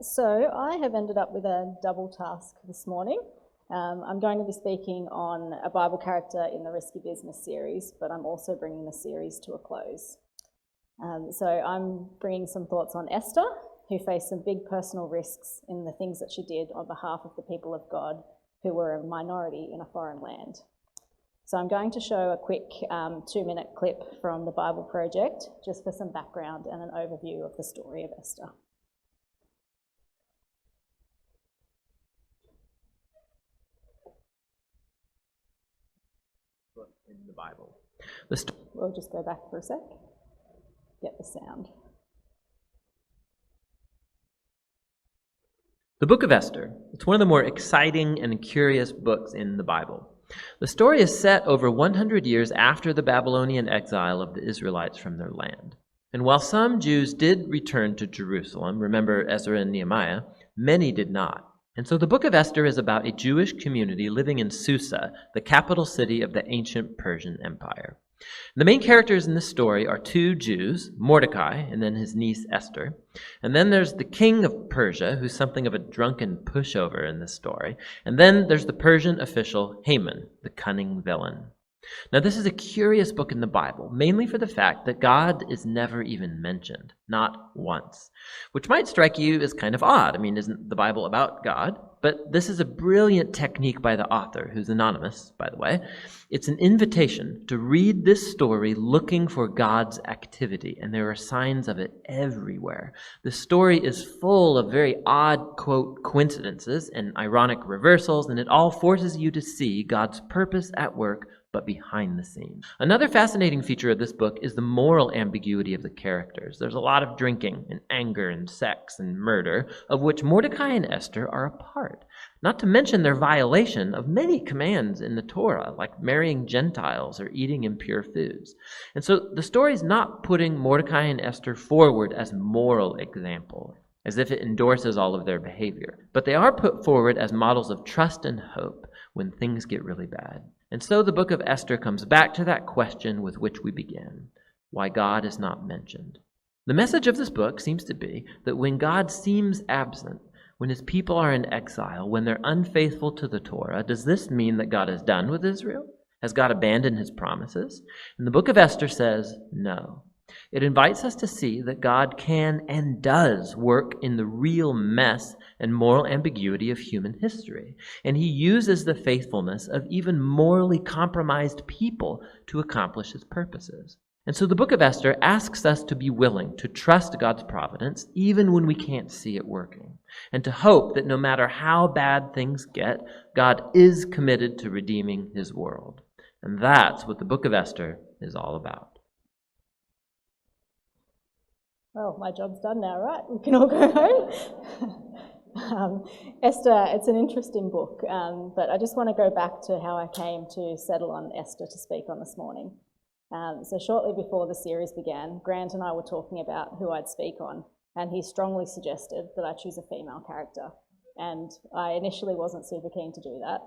So I have ended up with a double task this morning. I'm going to be speaking on a Bible character in the Risky Business series, but I'm also bringing the series to a close. So I'm bringing some thoughts on Esther, who faced some big personal risks in the things that she did on behalf of the people of God, who were a minority in a foreign land. So I'm going to show a quick 2-minute clip from the Bible Project, just for some background and an overview of the story of Esther. In the Bible. We'll just go back for a sec, get the sound. The book of Esther. It's one of the more exciting and curious books in the Bible. The story is set over 100 years after the Babylonian exile of the Israelites from their land. And while some Jews did return to Jerusalem, remember Ezra and Nehemiah, many did not. And so the book of Esther is about a Jewish community living in Susa, the capital city of the ancient Persian Empire. The main characters in this story are 2 Jews, Mordecai and then his niece Esther. And then there's the king of Persia, who's something of a drunken pushover in this story. And then there's the Persian official Haman, the cunning villain. Now, this is a curious book in the Bible, mainly for the fact that God is never even mentioned, not once, which might strike you as kind of odd. I mean, isn't the Bible about God? But this is a brilliant technique by the author, who's anonymous, by the way. It's an invitation to read this story looking for God's activity, and there are signs of it everywhere. The story is full of very odd, quote, coincidences and ironic reversals, and it all forces you to see God's purpose at work, but behind the scenes. Another fascinating feature of this book is the moral ambiguity of the characters. There's a lot of drinking and anger and sex and murder, of which Mordecai and Esther are a part. Not to mention their violation of many commands in the Torah, like marrying Gentiles or eating impure foods. And so the story's not putting Mordecai and Esther forward as moral example, as if it endorses all of their behavior. But they are put forward as models of trust and hope when things get really bad. And so the book of Esther comes back to that question with which we began, why God is not mentioned. The message of this book seems to be that when God seems absent, when his people are in exile, when they're unfaithful to the Torah, does this mean that God is done with Israel? Has God abandoned his promises? And the book of Esther says no. It invites us to see that God can and does work in the real mess and moral ambiguity of human history. And he uses the faithfulness of even morally compromised people to accomplish his purposes. And so the book of Esther asks us to be willing to trust God's providence even when we can't see it working, and to hope that no matter how bad things get, God is committed to redeeming his world. And that's what the book of Esther is all about. Well, my job's done now, right? We can all go home. Esther, it's an interesting book, but I just want to go back to how I came to settle on Esther to speak on this morning. So shortly before the series began, Grant and I were talking about who I'd speak on, and he strongly suggested that I choose a female character. And I initially wasn't super keen to do that,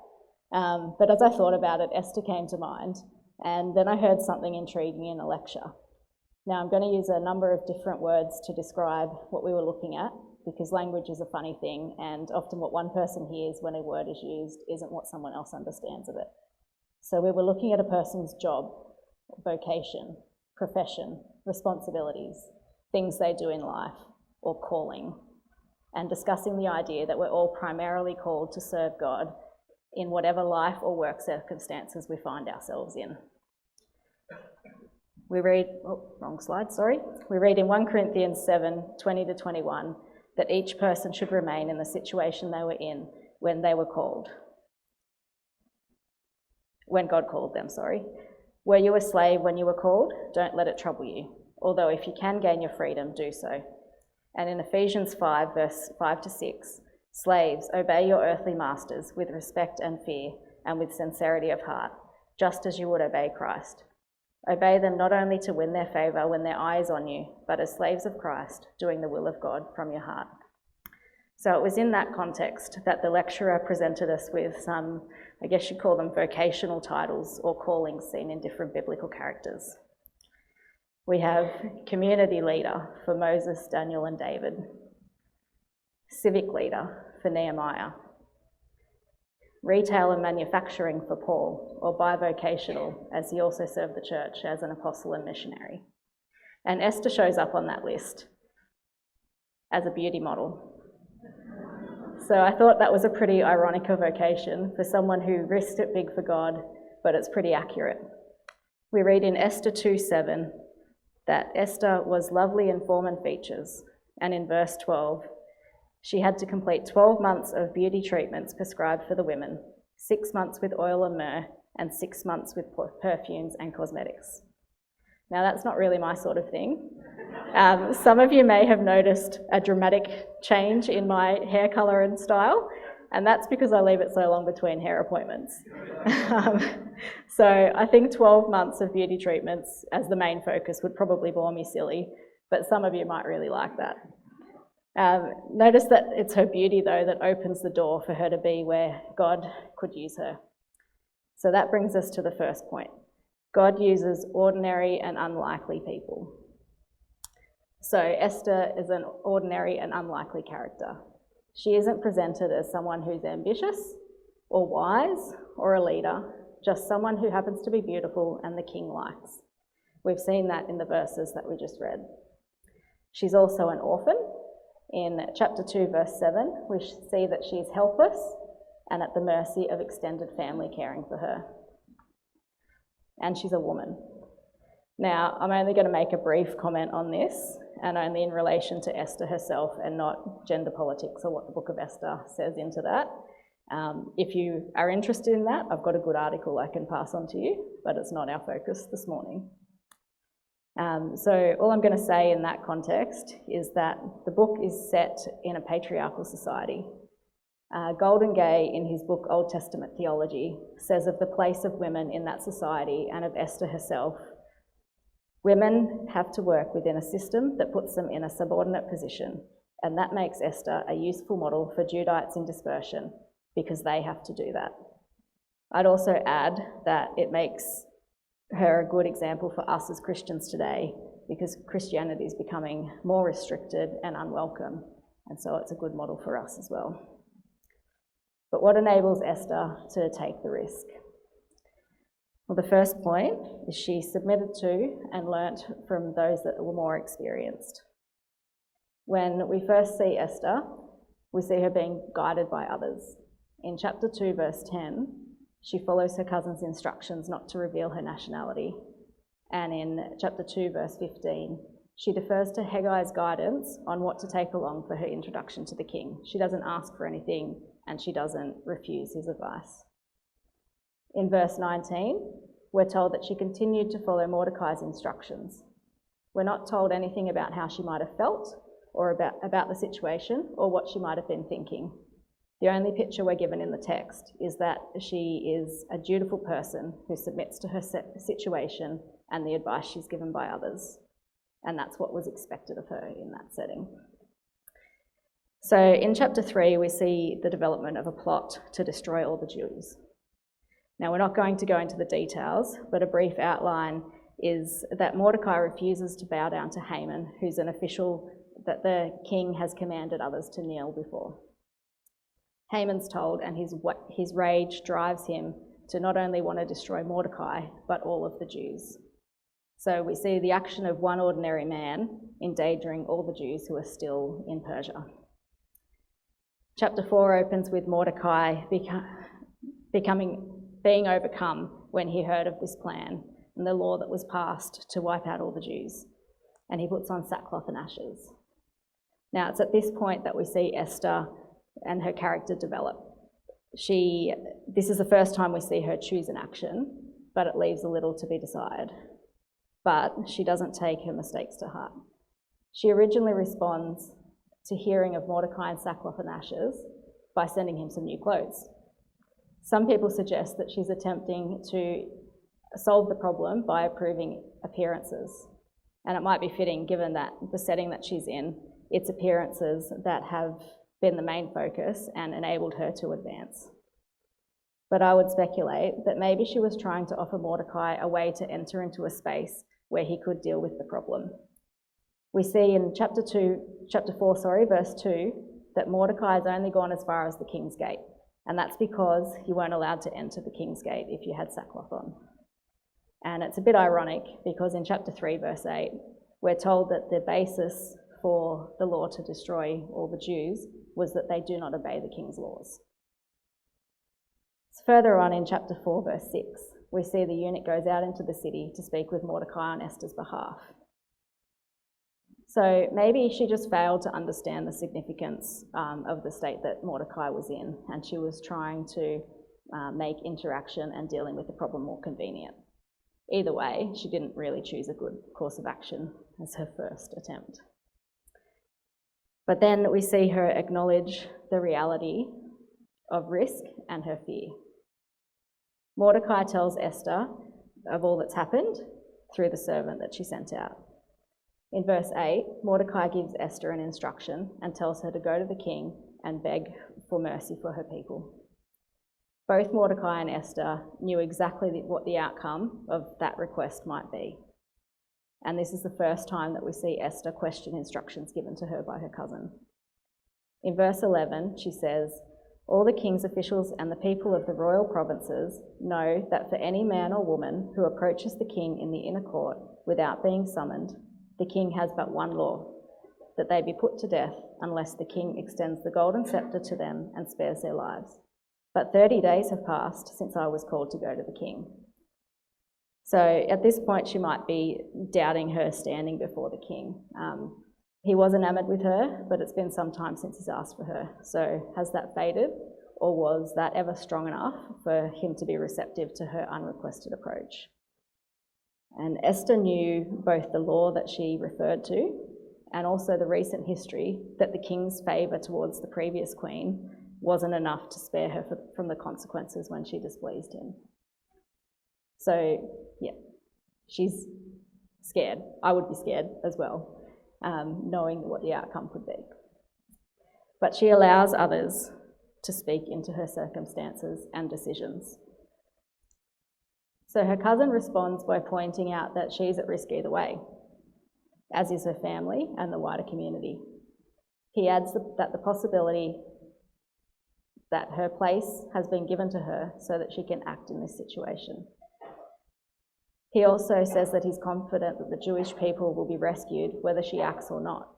but as I thought about it, Esther came to mind, and then I heard something intriguing in a lecture. Now, I'm going to use a number of different words to describe what we were looking at, because language is a funny thing, and often what one person hears when a word is used isn't what someone else understands of it. So we were looking at a person's job, vocation, profession, responsibilities, things they do in life, or calling, and discussing the idea that we're all primarily called to serve God in whatever life or work circumstances we find ourselves in. We read, We read in 1 Corinthians 7:20-21 that each person should remain in the situation they were in when they were called. When God called them, Were you a slave when you were called? Don't let it trouble you. Although if you can gain your freedom, do so. And in Ephesians 5, verse 5-6, slaves, obey your earthly masters with respect and fear and with sincerity of heart, just as you would obey Christ. Obey them not only to win their favour when their eye is on you, but as slaves of Christ, doing the will of God from your heart. So it was in that context that the lecturer presented us with some, I guess you'd call them vocational titles or callings seen in different biblical characters. We have community leader for Moses, Daniel, and David. civic leader for Nehemiah, retail and manufacturing for Paul, or bivocational, as he also served the church as an apostle and missionary. And Esther shows up on that list as a beauty model. So I thought that was a pretty ironic vocation for someone who risked it big for God, but it's pretty accurate. We read in Esther 2:7 that Esther was lovely in form and features, and in verse 12, she had to complete 12 months of beauty treatments prescribed for the women, 6 months with oil and myrrh, and 6 months with perfumes and cosmetics. Now, that's not really my sort of thing. Some of you may have noticed a dramatic change in my hair colour and style, and that's because I leave it so long between hair appointments. So I think 12 months of beauty treatments as the main focus would probably bore me silly, but some of you might really like that. Notice that it's her beauty, though, that opens the door for her to be where God could use her. So that brings us to the first point. God uses ordinary and unlikely people. So Esther is an ordinary and unlikely character. She isn't presented as someone who's ambitious or wise or a leader, just someone who happens to be beautiful and the king likes. We've seen that in the verses that we just read. She's also an orphan. In chapter 2, verse 7, we see that she is helpless and at the mercy of extended family caring for her. And she's a woman. Now, I'm only going to make a brief comment on this, and only in relation to Esther herself and not gender politics or what the book of Esther says into that. If you are interested in that, I've got a good article I can pass on to you, but it's not our focus this morning. So all I'm going to say in that context is that the book is set in a patriarchal society. Golden Gay, in his book Old Testament Theology, says of the place of women in that society and of Esther herself, women have to work within a system that puts them in a subordinate position, and that makes Esther a useful model for Judites in dispersion because they have to do that. I'd also add that it makes her a good example for us as Christians today because Christianity is becoming more restricted and unwelcome, and so it's a good model for us as well. But what enables Esther to take the risk? Well, the first point is she submitted to and learnt from those that were more experienced. When we first see Esther, we see her being guided by others. In chapter 2, verse 10, she follows her cousin's instructions not to reveal her nationality. And in chapter 2, verse 15, she defers to Haggai's guidance on what to take along for her introduction to the king. She doesn't ask for anything, and she doesn't refuse his advice. In verse 19, we're told that she continued to follow Mordecai's instructions. We're not told anything about how she might have felt or about the situation or what she might have been thinking. The only picture we're given in the text is that she is a dutiful person who submits to her situation and the advice she's given by others. And that's what was expected of her in that setting. So in chapter 3, we see the development of a plot to destroy all the Jews. Now, we're not going to go into the details, but a brief outline is that Mordecai refuses to bow down to Haman, who's an official that the king has commanded others to kneel before. Haman's told, and his rage drives him to not only want to destroy Mordecai, but all of the Jews. So we see the action of one ordinary man endangering all the Jews who are still in Persia. Chapter 4 opens with Mordecai being overcome when he heard of this plan and the law that was passed to wipe out all the Jews. And he puts on sackcloth and ashes. Now, it's at this point that we see Esther and her character develop. This is the first time we see her choose an action, but it leaves a little to be desired. But she doesn't take her mistakes to heart. She originally responds to hearing of Mordecai in sackcloth and ashes by sending him some new clothes. Some people suggest that she's attempting to solve the problem by approving appearances. And it might be fitting, given that the setting that she's in, it's appearances that have been the main focus and enabled her to advance. But I would speculate that maybe she was trying to offer Mordecai a way to enter into a space where he could deal with the problem. We see in chapter 4, verse 2, that Mordecai has only gone as far as the king's gate, and that's because you weren't allowed to enter the king's gate if you had sackcloth on. And it's a bit ironic because in chapter 3, verse 8, we're told that the basis for the law to destroy all the Jews was that they do not obey the king's laws. Further on in chapter 4, verse 6, we see the eunuch goes out into the city to speak with Mordecai on Esther's behalf. So maybe she just failed to understand the significance of the state that Mordecai was in, and she was trying to make interaction and dealing with the problem more convenient. Either way, she didn't really choose a good course of action as her first attempt. But then we see her acknowledge the reality of risk and her fear. Mordecai tells Esther of all that's happened through the servant that she sent out. In verse 8, Mordecai gives Esther an instruction and tells her to go to the king and beg for mercy for her people. Both Mordecai and Esther knew exactly what the outcome of that request might be. And this is the first time that we see Esther question instructions given to her by her cousin. In verse 11, she says, "All the king's officials and the people of the royal provinces know that for any man or woman who approaches the king in the inner court without being summoned, the king has but one law, that they be put to death unless the king extends the golden scepter to them and spares their lives. But 30 days have passed since I was called to go to the king." So at this point, she might be doubting her standing before the king. He was enamoured with her, but it's been some time since he's asked for her. So has that faded, or was that ever strong enough for him to be receptive to her unrequested approach? And Esther knew both the law that she referred to and also the recent history that the king's favour towards the previous queen wasn't enough to spare her from the consequences when she displeased him. So, yeah, she's scared. I would be scared as well, knowing what the outcome could be. But she allows others to speak into her circumstances and decisions. So her cousin responds by pointing out that she's at risk either way, as is her family and the wider community. He adds that the possibility that her place has been given to her so that she can act in this situation. He also says that he's confident that the Jewish people will be rescued whether she acts or not,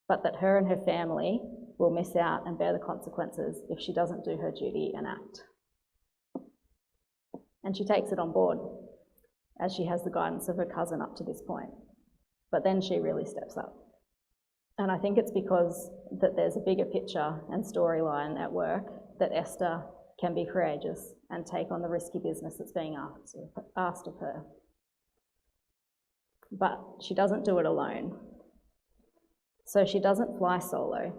but that her and her family will miss out and bear the consequences if she doesn't do her duty and act. And she takes it on board, as she has the guidance of her cousin up to this point. But then she really steps up. And I think it's because that there's a bigger picture and storyline at work that Esther can be courageous and take on the risky business that's being asked of her. But she doesn't do it alone. So she doesn't fly solo.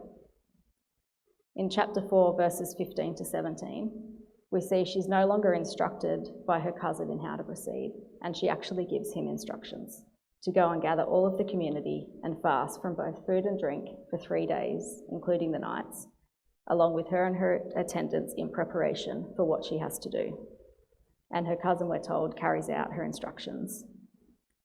In chapter 4, verses 15 to 17, we see she's no longer instructed by her cousin in how to proceed, and she actually gives him instructions to go and gather all of the community and fast from both food and drink for 3 days, including the nights, along with her and her attendants in preparation for what she has to do. And her cousin, we're told, carries out her instructions.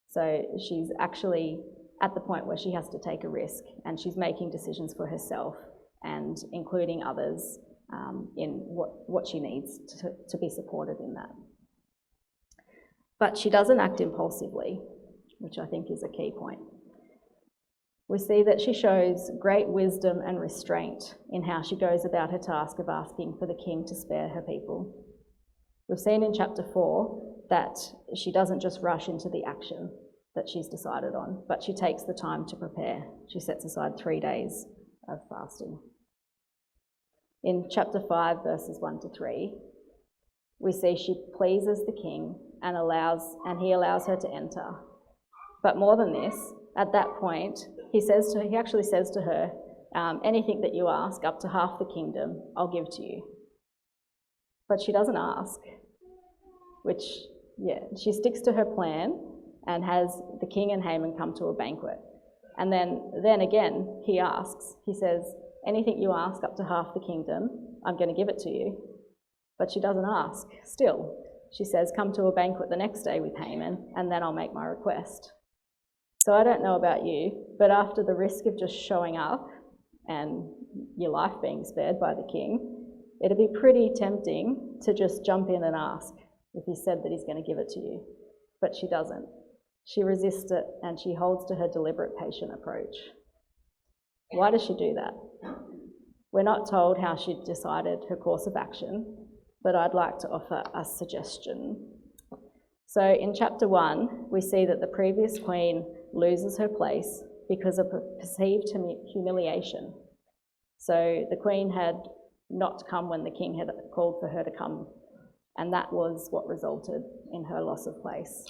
So she's actually at the point where she has to take a risk, and she's making decisions for herself and including others in what she needs to be supported in that. But she doesn't act impulsively, which I think is a key point. We see that she shows great wisdom and restraint in how she goes about her task of asking for the king to spare her people. We've seen in chapter 4 that she doesn't just rush into the action that she's decided on, but she takes the time to prepare. She sets aside 3 days of fasting. In chapter 5, verses 1 to 3, we see she pleases the king and he allows her to enter. But more than this, at that point, he actually says to her, anything that you ask, up to half the kingdom, I'll give to you. But she doesn't ask, which, she sticks to her plan and has the king and Haman come to a banquet. And then again, he says, anything you ask up to half the kingdom, I'm going to give it to you. But she doesn't ask still. She says, come to a banquet the next day with Haman, and then I'll make my request. So I don't know about you, but after the risk of just showing up and your life being spared by the king, it'd be pretty tempting to just jump in and ask if he said that he's going to give it to you. But she doesn't. She resists it, and she holds to her deliberate, patient approach. Why does she do that? We're not told how she decided her course of action, but I'd like to offer a suggestion. So in chapter 1, we see that the previous queen loses her place because of perceived humiliation. So the queen had not come when the king had called for her to come, and that was what resulted in her loss of place.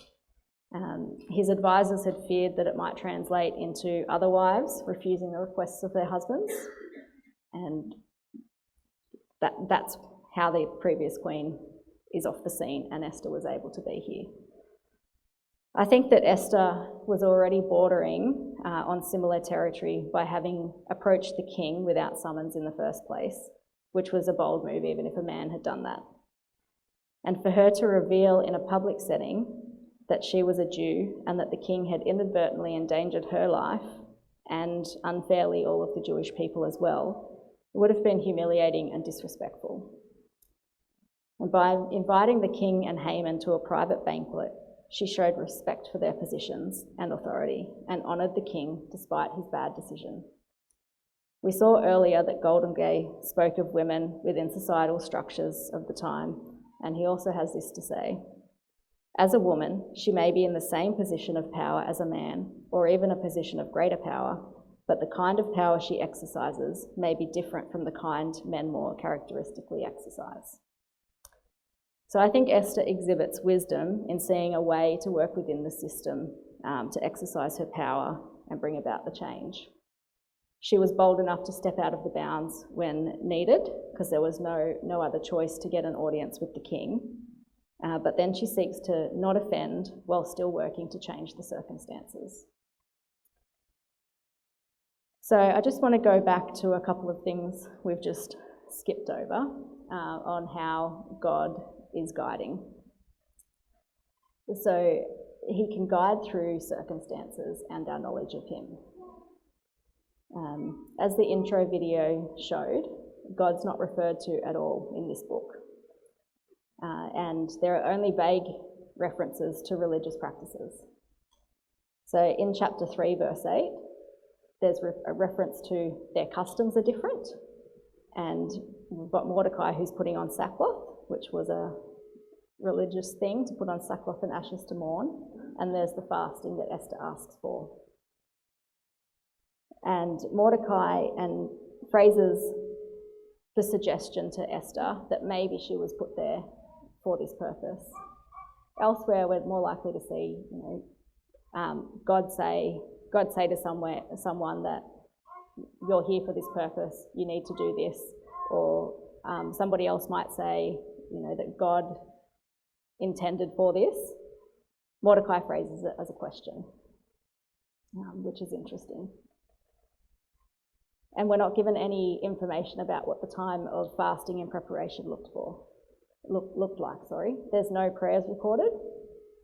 His advisors had feared that it might translate into other wives refusing the requests of their husbands, and that's how the previous queen is off the scene, and Esther was able to be here. I think that Esther was already bordering on similar territory by having approached the king without summons in the first place, which was a bold move even if a man had done that. And for her to reveal in a public setting that she was a Jew and that the king had inadvertently endangered her life and unfairly all of the Jewish people as well, would have been humiliating and disrespectful. And by inviting the king and Haman to a private banquet, she showed respect for their positions and authority and honoured the king despite his bad decision. We saw earlier that Goldengay spoke of women within societal structures of the time, and he also has this to say: as a woman, she may be in the same position of power as a man, or even a position of greater power, but the kind of power she exercises may be different from the kind men more characteristically exercise. So I think Esther exhibits wisdom in seeing a way to work within the system to exercise her power and bring about the change. She was bold enough to step out of the bounds when needed, because there was no other choice to get an audience with the king. But then she seeks to not offend while still working to change the circumstances. So I just want to go back to a couple of things we've just skipped over on how God is guiding. So he can guide through circumstances and our knowledge of him. As the intro video showed, God's not referred to at all in this book. And there are only vague references to religious practices. So in chapter 3, verse 8, there's a reference to their customs are different, and we've got Mordecai who's putting on sackcloth, which was a religious thing to put on sackcloth and ashes to mourn, and there's the fasting that Esther asks for. And Mordecai and phrases the suggestion to Esther that maybe she was put there for this purpose. Elsewhere, we're more likely to see, God say to someone that you're here for this purpose, you need to do this, or somebody else might say, that God intended for this. Mordecai phrases it as a question, which is interesting. And we're not given any information about what the time of fasting and preparation looked like. There's no prayers recorded,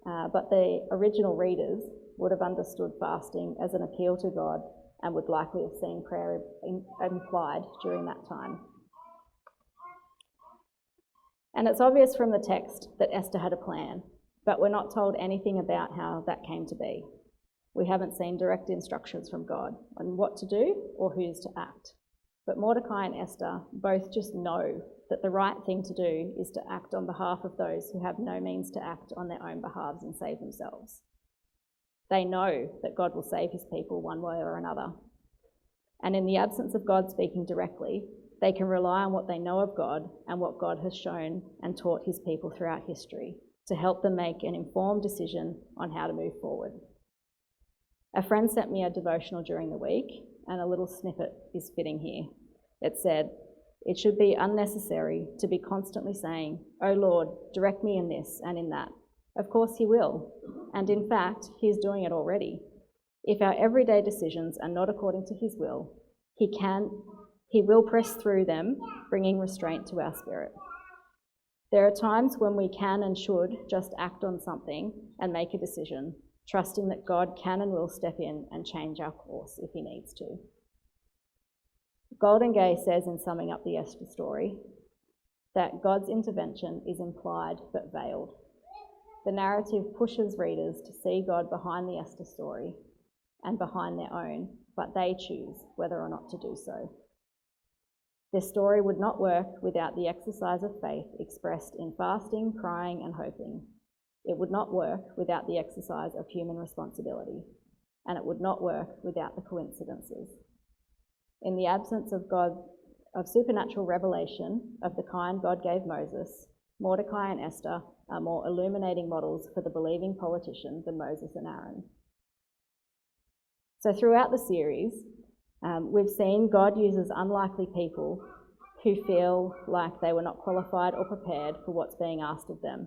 but the original readers would have understood fasting as an appeal to God and would likely have seen prayer implied during that time. And it's obvious from the text that Esther had a plan, but we're not told anything about how that came to be. We haven't seen direct instructions from God on what to do or who's to act. But Mordecai and Esther both just know that the right thing to do is to act on behalf of those who have no means to act on their own behalves and save themselves. They know that God will save his people one way or another. And in the absence of God speaking directly, they can rely on what they know of God and what God has shown and taught his people throughout history to help them make an informed decision on how to move forward. A friend sent me a devotional during the week, and a little snippet is fitting here. It said, "It should be unnecessary to be constantly saying, 'Oh Lord, direct me in this and in that.' Of course he will, and in fact, he is doing it already. If our everyday decisions are not according to his will, he will press through them, bringing restraint to our spirit. There are times when we can and should just act on something and make a decision, trusting that God can and will step in and change our course if he needs to." Golden Gay says, in summing up the Esther story, that God's intervention is implied but veiled. The narrative pushes readers to see God behind the Esther story and behind their own, but they choose whether or not to do so. This story would not work without the exercise of faith expressed in fasting, crying, and hoping. It would not work without the exercise of human responsibility, and it would not work without the coincidences. In the absence of supernatural revelation of the kind God gave Moses, Mordecai and Esther are more illuminating models for the believing politician than Moses and Aaron. So throughout the series, we've seen God uses unlikely people who feel like they were not qualified or prepared for what's being asked of them.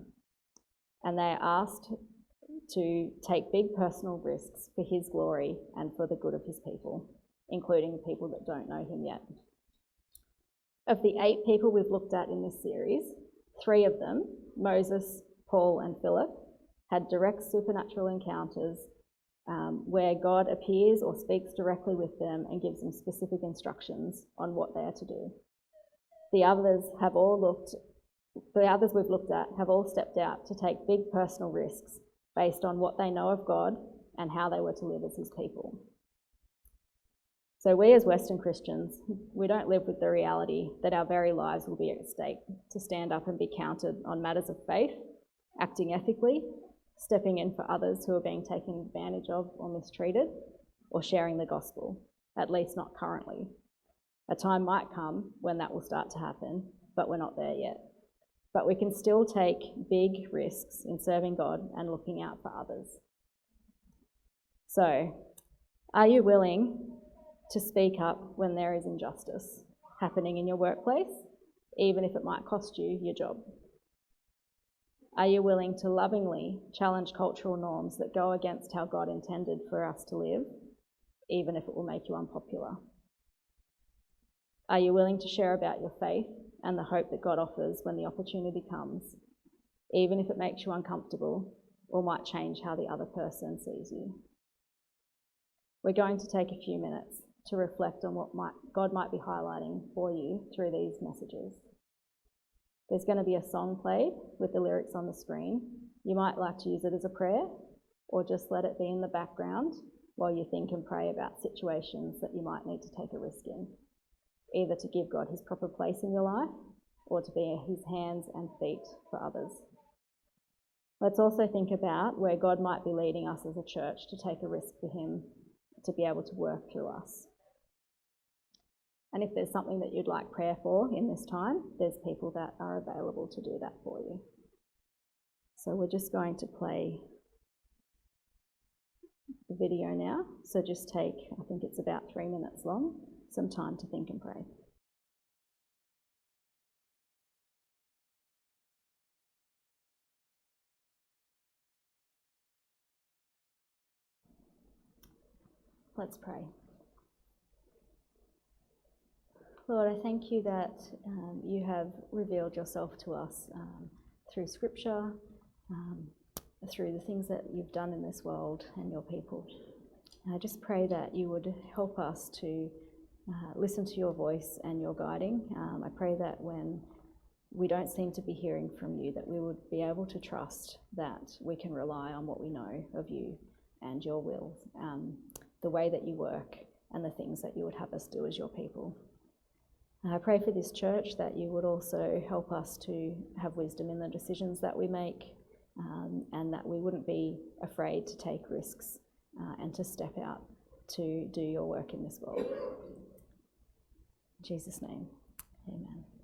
And they are asked to take big personal risks for his glory and for the good of his people, including the people that don't know him yet. Of the 8 people we've looked at in this series, 3 of them, Moses, Paul and Philip, had direct supernatural encounters where God appears or speaks directly with them and gives them specific instructions on what they are to do. The others we've looked at have all stepped out to take big personal risks based on what they know of God and how they were to live as his people. So we as Western Christians, we don't live with the reality that our very lives will be at stake to stand up and be counted on matters of faith, acting ethically, stepping in for others who are being taken advantage of or mistreated, or sharing the gospel, at least not currently. A time might come when that will start to happen, but we're not there yet. But we can still take big risks in serving God and looking out for others. So, are you willing to speak up when there is injustice happening in your workplace, even if it might cost you your job? Are you willing to lovingly challenge cultural norms that go against how God intended for us to live, even if it will make you unpopular? Are you willing to share about your faith and the hope that God offers when the opportunity comes, even if it makes you uncomfortable or might change how the other person sees you? We're going to take a few minutes to reflect on what God might be highlighting for you through these messages. There's going to be a song played with the lyrics on the screen. You might like to use it as a prayer or just let it be in the background while you think and pray about situations that you might need to take a risk in, either to give God his proper place in your life or to be his hands and feet for others. Let's also think about where God might be leading us as a church to take a risk for him to be able to work through us. And if there's something that you'd like prayer for in this time, there's people that are available to do that for you. So we're just going to play the video now. So just take, I think it's about 3 minutes long, some time to think and pray. Let's pray. Lord, I thank you that you have revealed yourself to us through Scripture, through the things that you've done in this world and your people. I just pray that you would help us to listen to your voice and your guiding. I pray that when we don't seem to be hearing from you, that we would be able to trust that we can rely on what we know of you and your will, the way that you work and the things that you would have us do as your people. I pray for this church that you would also help us to have wisdom in the decisions that we make, and that we wouldn't be afraid to take risks and to step out to do your work in this world. In Jesus' name, amen.